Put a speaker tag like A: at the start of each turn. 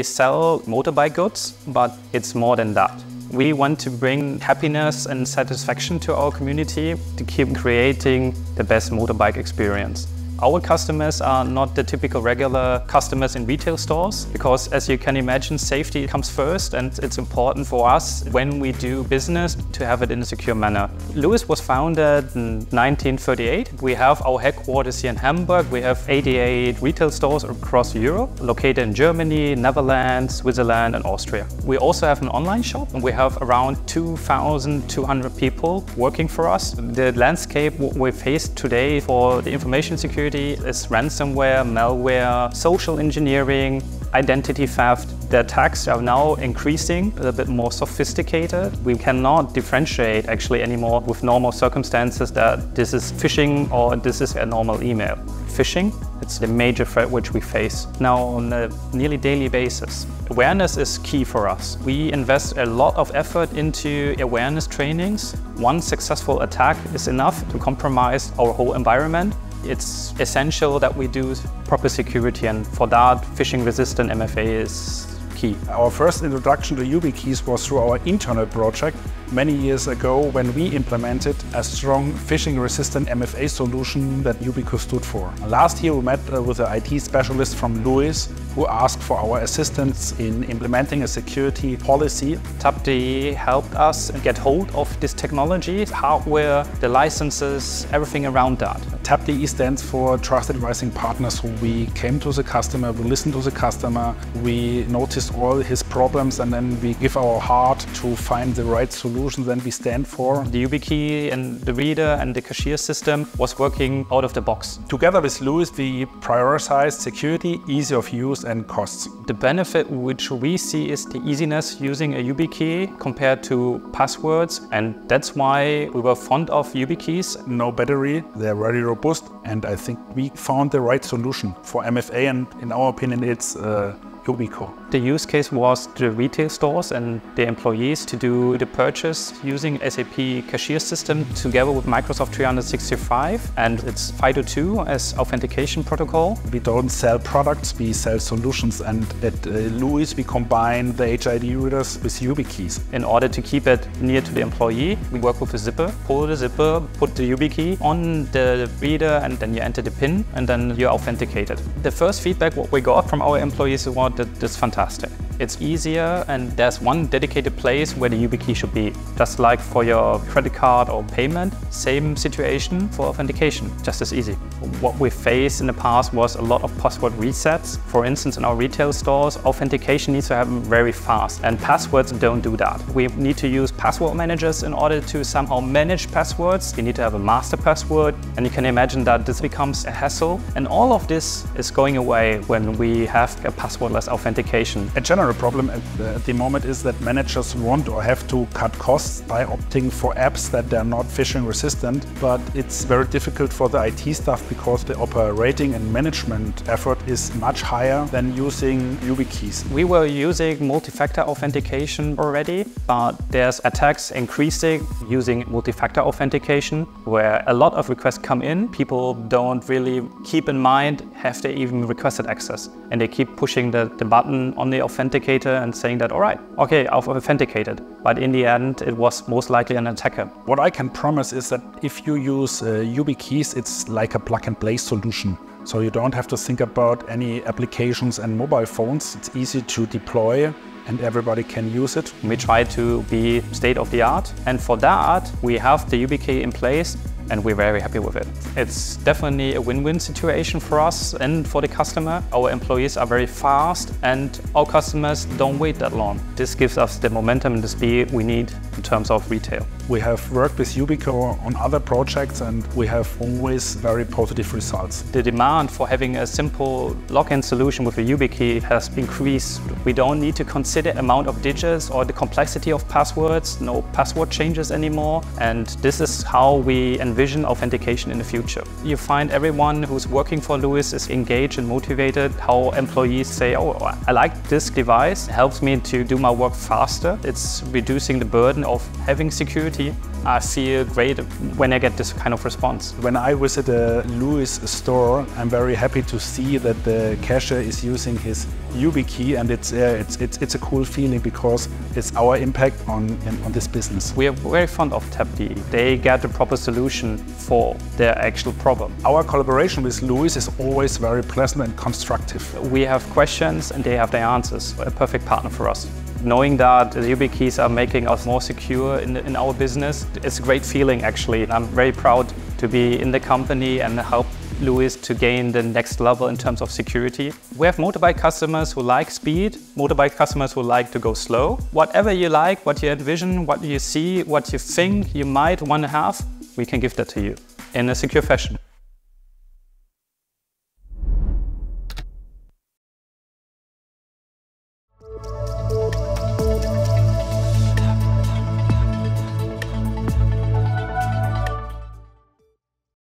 A: We sell motorbike goods, but it's more than that. We want to bring happiness and satisfaction to our community to keep creating the best motorbike experience. Our customers are not the typical regular customers in retail stores because, as you can imagine, safety comes first, and it's important for us when we do business to have it in a secure manner. Lewis was founded in 1938. We have our headquarters here in Hamburg. We have 88 retail stores across Europe, located in Germany, Netherlands, Switzerland and Austria. We also have an online shop, and we have around 2,200 people working for us. The landscape we face today for the information security is ransomware, malware, social engineering, identity theft. The attacks are now increasing, a little bit more sophisticated. We cannot differentiate actually anymore with normal circumstances that this is phishing or this is a normal email. Phishing, it's the major threat which we face now on a nearly daily basis. Awareness is key for us. We invest a lot of effort into awareness trainings. One successful attack is enough to compromise our whole environment. It's essential that we do proper security, and for that, phishing-resistant MFA is key.
B: Our first introduction to YubiKeys was through our internal project many years ago when we implemented a strong phishing-resistant MFA solution that Yubico stood for. Last year we met with an IT specialist from Lewis who asked for our assistance in implementing a security policy.
A: TAP.DE helped us get hold of this technology, hardware, the licenses, everything around that.
B: TAP.DE stands for Trusted Advising Partners. So we came to the customer, we listened to the customer, we noticed all his problems, and then we give our heart to find the right solution that we stand for.
A: The YubiKey and the reader and the cashier system was working out of the box.
B: Together with Lewis, we prioritized security, ease of use and costs.
A: The benefit which we see is the easiness using a YubiKey compared to passwords, and that's why we were fond of YubiKeys.
B: No battery, they're very robust, and I think we found the right solution for MFA, and in our opinion it's Yubico.
A: The use case was the retail stores and the employees to do the purchase using SAP cashier system together with Microsoft 365 and its FIDO2 as authentication protocol.
B: We don't sell products, we sell solutions, and at Lewis we combine the HID readers with YubiKeys.
A: In order to keep it near to the employee, we work with a zipper. Pull the zipper, put the YubiKey on the reader, and then you enter the PIN and then you're authenticated. The first feedback what we got from our employees was that it's fantastic. It's easier, and there's one dedicated place where the YubiKey should be. Just like for your credit card or payment, same situation for authentication, just as easy. What we faced in the past was a lot of password resets. For instance, in our retail stores, authentication needs to happen very fast, and passwords don't do that. We need to use password managers in order to somehow manage passwords. You need to have a master password, and you can imagine that this becomes a hassle. And all of this is going away when we have a passwordless authentication.
B: A general problem at the moment is that managers want or have to cut costs by opting for apps that are not phishing resistant, but it's very difficult for the IT staff because the operating and management effort is much higher than using YubiKeys.
A: We were using multi-factor authentication already, but there's attacks increasing using multi-factor authentication where a lot of requests come in. People don't really keep in mind have they even requested access, and they keep pushing the button on the authenticator and saying that, all right, okay, I've authenticated. But in the end, it was most likely an attacker.
B: What I can promise is that if you use YubiKeys, it's like a plug-and-play solution. So you don't have to think about any applications and mobile phones. It's easy to deploy and everybody can use it.
A: We try to be state-of-the-art, and for that, we have the YubiKey in place, and we're very happy with it. It's definitely a win-win situation for us and for the customer. Our employees are very fast, and our customers don't wait that long. This gives us the momentum and the speed we need in terms of retail.
B: We have worked with Yubico on other projects, and we have always very positive results.
A: The demand for having a simple login solution with a YubiKey has increased. We don't need to consider amount of digits or the complexity of passwords, no password changes anymore, and this is how we envision envision authentication in the future. You find everyone who's working for Louis is engaged and motivated. How employees say, oh, I like this device, it helps me to do my work faster. It's reducing the burden of having security. I feel great when I get this kind of response.
B: When I visit a Louis store, I'm very happy to see that the cashier is using his YubiKey, and it's a cool feeling because it's our impact on this business.
A: We are very fond of TAP.DE. They get the proper solution for their actual problem.
B: Our collaboration with Louis is always very pleasant and constructive.
A: We have questions and they have their answers. A perfect partner for us. Knowing that the YubiKeys are making us more secure in our business, it's a great feeling actually. I'm very proud to be in the company and help Louis to gain the next level in terms of security. We have motorbike customers who like speed, motorbike customers who like to go slow. Whatever you like, what you envision, what you see, what you think you might want to have, we can give that to you in a secure fashion.